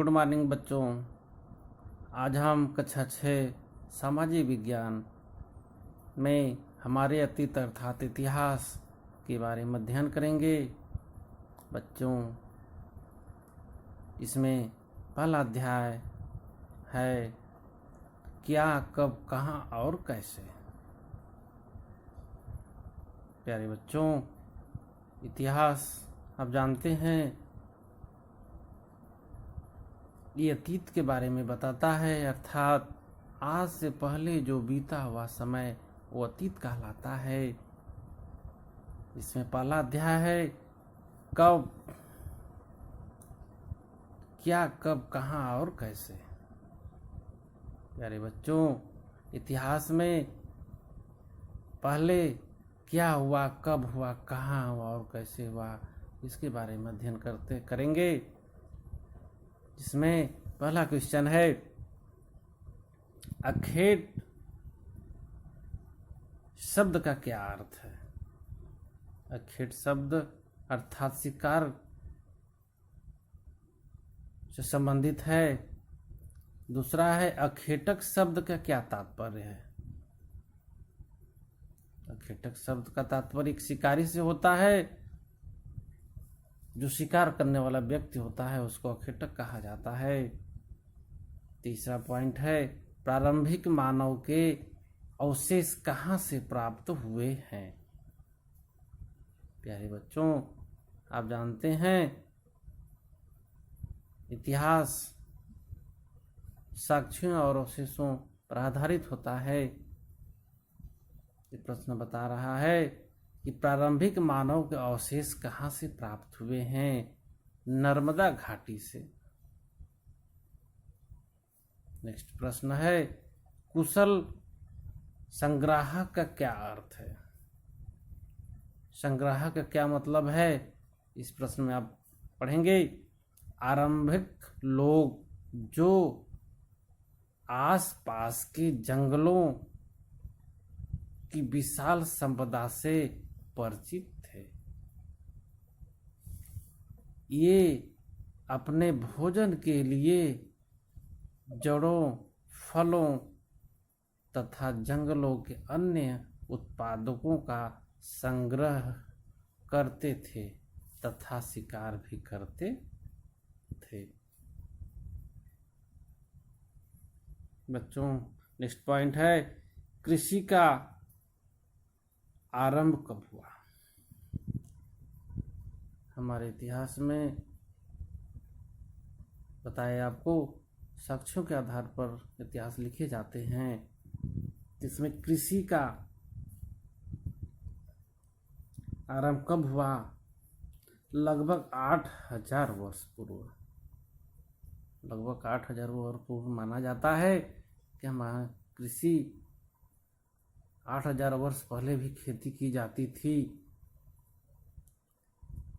Good morning बच्चों। आज हम कक्षा 6 सामाजिक विज्ञान में हमारे अतीत अर्थात इतिहास के बारे में अध्ययन करेंगे। बच्चों, इसमें पहला अध्याय है क्या, कब, कहाँ और कैसे। प्यारे बच्चों, इतिहास आप जानते हैं ये अतीत के बारे में बताता है, अर्थात आज से पहले जो बीता हुआ समय वो अतीत कहलाता है। इसमें पहला अध्याय है कब, क्या, कब, कहाँ और कैसे। प्यारे बच्चों, इतिहास में पहले क्या हुआ, कब हुआ, कहाँ हुआ और कैसे हुआ, इसके बारे में अध्ययन करेंगे। जिसमें पहला क्वेश्चन है अखेट शब्द का क्या अर्थ है। अखेट शब्द अर्थात शिकार से संबंधित है। दूसरा है अखेटक शब्द का क्या तात्पर्य है। अखेटक शब्द का तात्पर्य एक शिकारी से होता है, जो शिकार करने वाला व्यक्ति होता है उसको अखेटक कहा जाता है। तीसरा पॉइंट है प्रारंभिक मानव के अवशेष कहाँ से प्राप्त हुए हैं। प्यारे बच्चों, आप जानते हैं इतिहास साक्ष्यों और अवशेषों पर आधारित होता है। ये प्रश्न बता रहा है कि प्रारंभिक मानव के अवशेष कहाँ से प्राप्त हुए हैं। नर्मदा घाटी से। नेक्स्ट प्रश्न है कुशल संग्राहक का क्या अर्थ है। संग्राहक का क्या मतलब है, इस प्रश्न में आप पढ़ेंगे। आरंभिक लोग जो आसपास के जंगलों की विशाल संपदा से परिचित थे। ये अपने भोजन के लिए जड़ों, फलों तथा जंगलों के अन्य उत्पादकों का संग्रह करते थे तथा शिकार भी करते थे। बच्चों, नेक्स्ट पॉइंट है कृषि का आरंभ कब हुआ। हमारे इतिहास में बताया आपको साक्ष्यों के आधार पर इतिहास लिखे जाते हैं। इसमें कृषि का आरंभ कब हुआ। लगभग 8000 वर्ष पूर्व। लगभग 8000 वर्ष पूर्व माना जाता है कि हमारा कृषि 8000 वर्ष पहले भी खेती की जाती थी।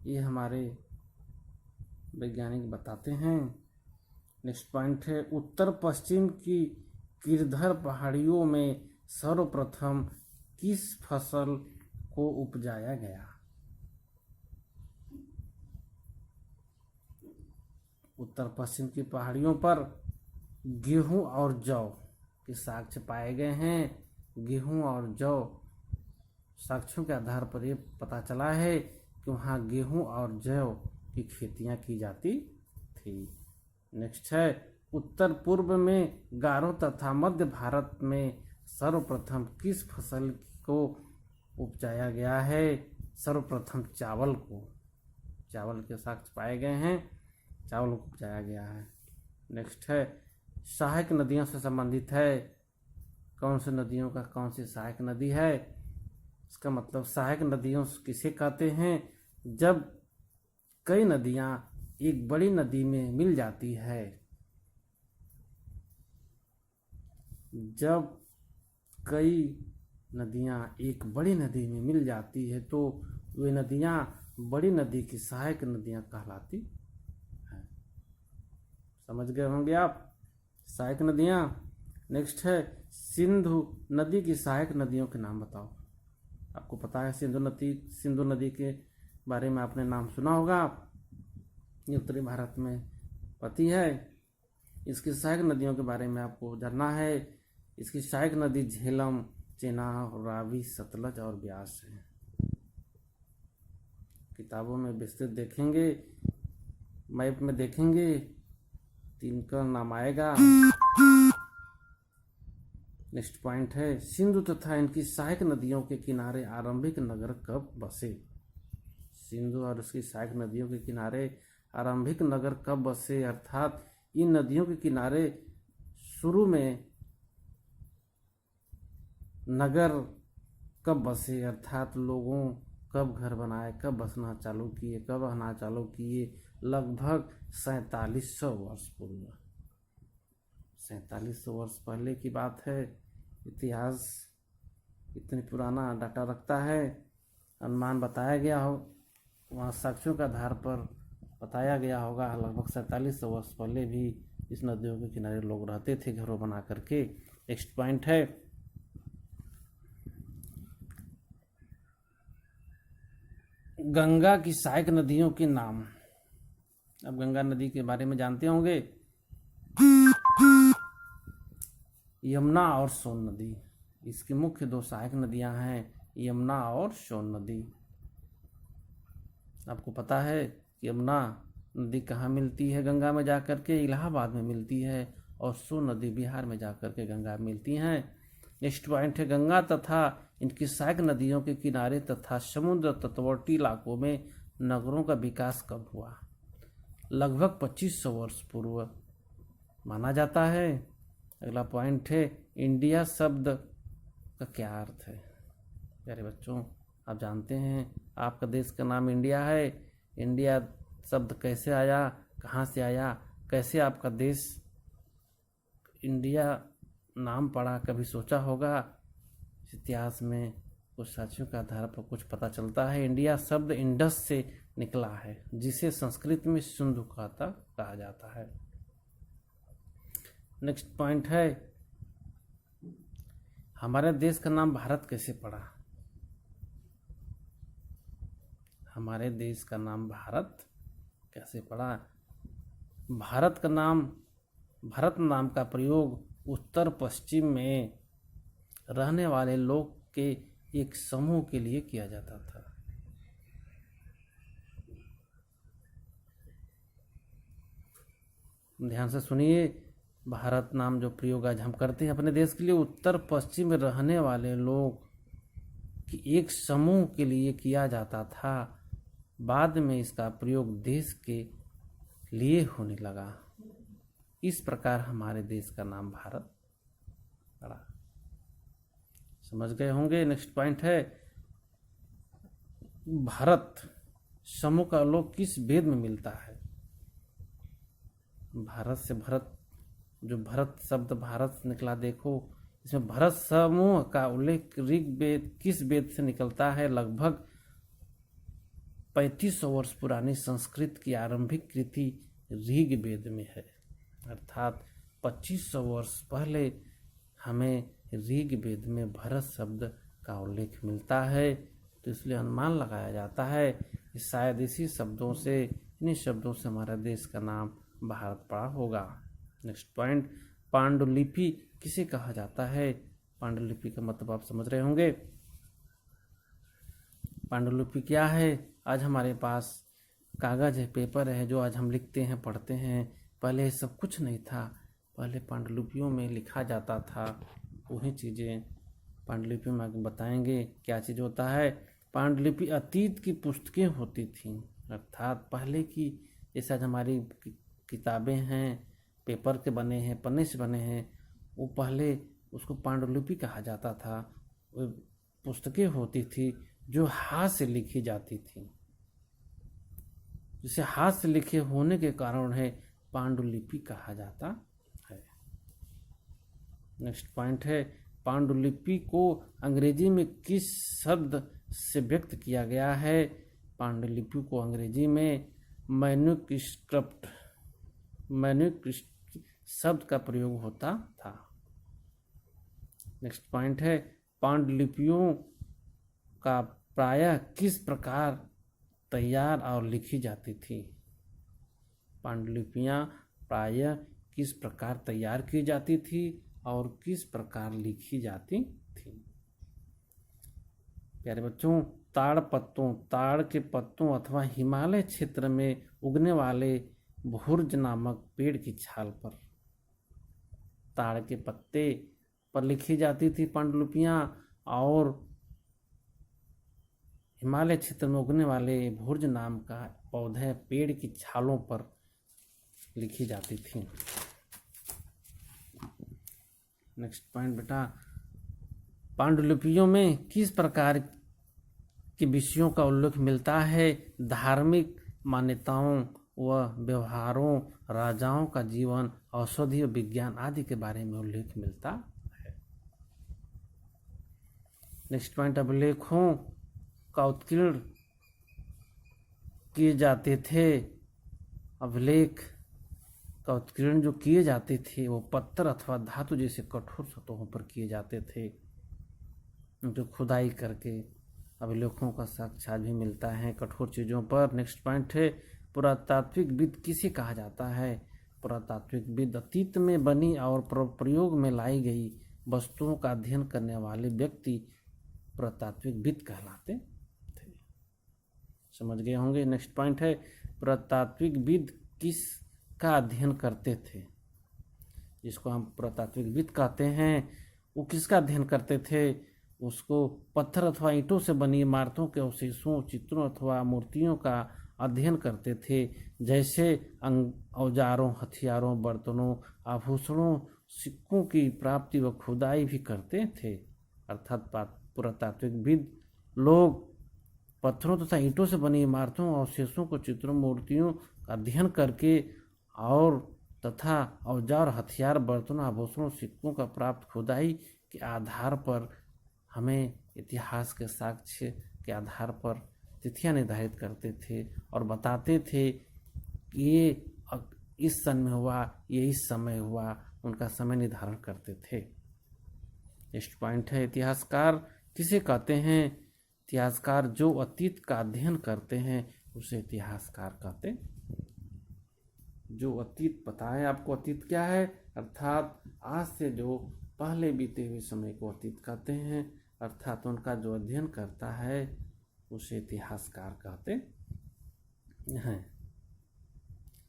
ये हमारे वैज्ञानिक बताते हैं। नेक्स्ट पॉइंट है उत्तर पश्चिम की गिरधर पहाड़ियों में सर्वप्रथम किस फसल को उपजाया गया। उत्तर पश्चिम की पहाड़ियों पर गेहूं और जौ के साक्ष्य पाए गए हैं। गेहूं और जौ साक्ष्यों के आधार पर ये पता चला है कि वहाँ गेहूं और जौ की खेतियां की जाती थी। नेक्स्ट है उत्तर पूर्व में गारो तथा मध्य भारत में सर्वप्रथम किस फसल को उपजाया गया है। सर्वप्रथम चावल को। चावल के साक्ष्य पाए गए हैं, चावल को उपजाया गया है। नेक्स्ट है सहायक नदियों से संबंधित है। कौन सी नदियों का कौन सी सहायक नदी है। इसका मतलब सहायक नदियों किसे कहते हैं, जब कई नदियां एक बड़ी नदी में मिल जाती है। जब कई नदियां एक बड़ी नदी में मिल जाती है तो वे नदियां बड़ी नदी की सहायक नदियां कहलाती हैं। समझ गए होंगे आप सहायक नदियां। नेक्स्ट है सिंधु नदी की सहायक नदियों के नाम बताओ। आपको पता है सिंधु नदी के बारे में आपने नाम सुना होगा। ये उत्तरी भारत में पड़ती है। इसकी सहायक नदियों के बारे में आपको जानना है। इसकी सहायक नदी झेलम, चेनाब, रावी, सतलज और ब्यास है। किताबों में विस्तृत देखेंगे, मैप में देखेंगे, तीन का नाम आएगा। नेक्स्ट पॉइंट है, सिंधु तथा इनकी सहायक नदियों के किनारे आरंभिक नगर कब बसे। सिंधु और उसकी सहायक नदियों के किनारे आरंभिक नगर कब बसे, अर्थात इन नदियों के किनारे शुरू में नगर कब बसे, अर्थात लोगों कब घर बनाए, कब बसना चालू किए, कब रहना चालू किए। लगभग 4700 वर्ष पूर्व, 4700 वर्ष पहले की बात है। इतिहास इतनी पुराना डाटा रखता है, अनुमान बताया गया हो, वहाँ साक्ष्यों के आधार पर बताया गया होगा लगभग 4700 वर्ष पहले भी इस नदियों के किनारे लोग रहते थे घरों बना करके। नेक्स्ट पॉइंट है, गंगा की सहायक नदियों के नाम। अब गंगा नदी के बारे में जानते होंगे, यमुना और सोन नदी। इसकी मुख्य दो सहायक नदियां हैं, यमुना और सोन नदी। आपको पता है कि यमुना नदी कहाँ मिलती है, गंगा में जाकर के इलाहाबाद में मिलती है, और सोन नदी बिहार में जाकर के गंगा में मिलती हैं। नेक्स्ट पॉइंट है, गंगा तथा इनकी सहायक नदियों के किनारे तथा समुद्र तटवर्ती इलाकों में नगरों का विकास कब हुआ। लगभग 2500 वर्ष पूर्व माना जाता है। अगला पॉइंट है, इंडिया शब्द का क्या अर्थ है। प्यारे बच्चों, आप जानते हैं आपका देश का नाम इंडिया है। इंडिया शब्द कैसे आया, कहाँ से आया, कैसे आपका देश इंडिया नाम पड़ा, कभी सोचा होगा। इतिहास में कुछ साक्ष्यों के आधार पर कुछ पता चलता है। इंडिया शब्द इंडस से निकला है, जिसे संस्कृत में सिंधु कहा जाता है। नेक्स्ट पॉइंट है, हमारे देश का नाम भारत कैसे पड़ा। हमारे देश का नाम भारत कैसे पड़ा। भारत नाम का प्रयोग उत्तर पश्चिम में रहने वाले लोग के एक समूह के लिए किया जाता था। ध्यान से सुनिए, भारत नाम जो प्रयोग आज हम करते हैं अपने देश के लिए, उत्तर पश्चिम में रहने वाले लोग की एक समूह के लिए किया जाता था। बाद में इसका प्रयोग देश के लिए होने लगा। इस प्रकार हमारे देश का नाम भारत पड़ा। समझ गए होंगे। नेक्स्ट पॉइंट है, भारत समूह का लोग किस वेद में मिलता है। भारत से भरत, जो भरत शब्द भारत से निकला, देखो इसमें भरत समूह का उल्लेख ऋग वेद किस वेद से निकलता है। लगभग 3500 वर्ष पुरानी संस्कृत की आरंभिक कृति ऋग वेद में है, अर्थात 2500 वर्ष पहले हमें ऋग वेद में भरत शब्द का उल्लेख मिलता है। तो इसलिए अनुमान लगाया जाता है कि शायद इन्हीं शब्दों से हमारा देश का नाम भारत पड़ा होगा। नेक्स्ट पॉइंट, पांडुलिपि किसे कहा जाता है। पांडुलिपि का मतलब आप समझ रहे होंगे। पांडुलिपि क्या है। आज हमारे पास कागज है, पेपर है, जो आज हम लिखते हैं, पढ़ते हैं। पहले ये सब कुछ नहीं था। पहले पांडुलिपियों में लिखा जाता था वही चीज़ें पांडुलिपि में आगे बताएंगे क्या चीज़ होता है। पांडुलिपि अतीत की पुस्तकें होती थीं, अर्थात पहले की, जैसे आज हमारी किताबें हैं, पेपर के बने हैं, पन्ने से बने हैं, वो पहले उसको पांडुलिपि कहा जाता था। वो पुस्तकें होती थी जो हाथ से लिखी जाती थी, जिसे हाथ से लिखे होने के कारण है पांडुलिपि कहा जाता है। नेक्स्ट पॉइंट है, पांडुलिपि को अंग्रेजी में किस शब्द से व्यक्त किया गया है। पांडुलिपि को अंग्रेजी में मैन्युस्क्रिप्ट शब्द का प्रयोग होता था। नेक्स्ट पॉइंट है, पांडुलिपियों का प्रायः किस प्रकार तैयार और लिखी जाती थी। पांडुलिपियाँ प्रायः किस प्रकार तैयार की जाती थी और किस प्रकार लिखी जाती थी। प्यारे बच्चों, ताड़ के पत्तों अथवा हिमालय क्षेत्र में उगने वाले भुर्ज नामक पेड़ की छाल पर, ताड़ के पत्ते पर लिखी जाती थी पांडुलिपियां और हिमालय क्षेत्र में उगने वाले भुर्ज नाम का पौधे पेड़ की छालों पर लिखी जाती थी। नेक्स्ट पॉइंट बेटा, पांडुलिपियों में किस प्रकार के विषयों का उल्लेख मिलता है? धार्मिक मान्यताओं व व्यवहारों, राजाओं का जीवन, औषधि और विज्ञान आदि के बारे में उल्लेख मिलता है। नेक्स्ट पॉइंट, अभिलेखों का उत्कीर्ण किए जाते थे। अभिलेख का उत्कीर्ण जो किए जाते थे वो पत्थर अथवा धातु जैसे कठोर सतहों पर किए जाते थे, जो खुदाई करके अभिलेखों का साक्ष्य भी मिलता है कठोर चीज़ों पर। नेक्स्ट पॉइंट है, पुरातात्विक विद किसे कहा जाता है? पुरातात्विक विद अतीत में बनी और प्रयोग में लाई गई वस्तुओं का अध्ययन करने वाले व्यक्ति पुरातात्विक विद कहलाते थे। समझ गए होंगे। नेक्स्ट पॉइंट है, पुरातात्विक विद किसका अध्ययन करते थे? जिसको हम पुरातात्विक विद कहते हैं वो किसका अध्ययन करते थे? उसको पत्थर अथवा ईंटों से बनी इमारतों के अवशेषों, चित्रों अथवा मूर्तियों का अध्ययन करते थे, जैसे औजारों, हथियारों, बर्तनों, आभूषणों, सिक्कों की प्राप्ति व खुदाई भी करते थे। अर्थात पुरातात्विक विद लोग पत्थरों तथा ईंटों से बनी इमारतों, अवशेषों को, चित्रों, मूर्तियों का अध्ययन करके और तथा औजार, हथियार, बर्तनों, आभूषणों, सिक्कों का प्राप्त खुदाई के आधार पर हमें इतिहास के साक्ष्य के आधार पर तिथियां निर्धारित करते थे और बताते थे कि ये इस सन में हुआ, ये इस समय हुआ, उनका समय निर्धारण करते थे। नेक्स्ट पॉइंट है, इतिहासकार किसे कहते हैं? इतिहासकार जो अतीत का अध्ययन करते हैं उसे इतिहासकार कहते हैं। जो अतीत पता है आपको, अतीत क्या है? अर्थात आज से जो पहले बीते हुए समय को अतीत कहते हैं, अर्थात उनका जो अध्ययन करता है उसे इतिहासकार कहते हैं।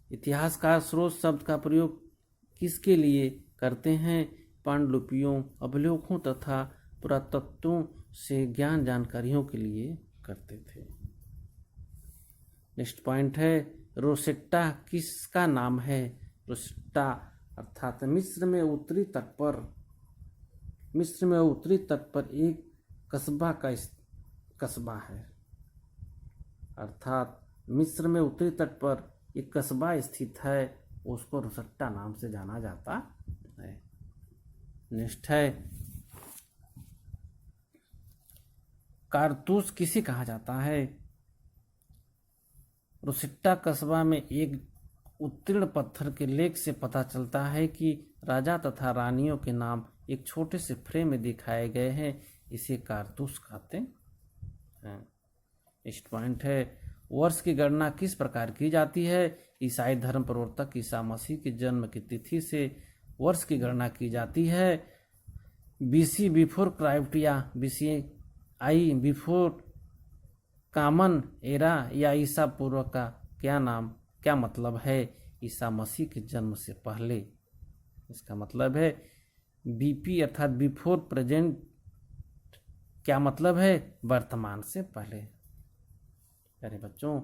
इतिहासकार स्रोत शब्द का प्रयोग किसके लिए करते हैं? पांडुलिपियों, अभिलेखों तथा पुरातत्वों से ज्ञान जानकारियों के लिए करते थे। नेक्स्ट पॉइंट है, रोसेट्टा किसका नाम है? रोसेट्टा अर्थात मिस्र में उत्तरी तट पर एक कस्बा है। अर्थात मिस्र में उत्तरी तट पर एक कस्बा स्थित है, उसको रोसेट्टा नाम से जाना जाता है। नेक्स्ट है, कारतूस किसे कहा जाता है? रोसेट्टा कस्बा में एक उत्तीर्ण पत्थर के लेख से पता चलता है कि राजा तथा रानियों के नाम एक छोटे से फ्रेम में दिखाए गए हैं, इसे कारतूस कहते हैं। नेक्स्ट पॉइंट है, वर्ष की गणना किस प्रकार की जाती है? ईसाई धर्म प्रवर्तक ईसा मसीह के जन्म की तिथि से वर्ष की गणना की जाती है। बीसी बिफोर क्राइस्ट या बीसीआई बिफोर कॉमन एरा या ईसा पूर्व का क्या मतलब है? ईसा मसीह के जन्म से पहले। इसका मतलब है बीपी अर्थात बिफोर प्रेजेंट, क्या मतलब है? वर्तमान से पहले। प्यारे बच्चों,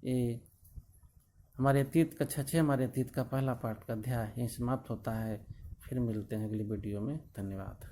ये हमारे अतीत कक्षा 6 हमारे अतीत का पहला पाठ का अध्याय यहीं समाप्त होता है। फिर मिलते हैं अगली वीडियो में। धन्यवाद।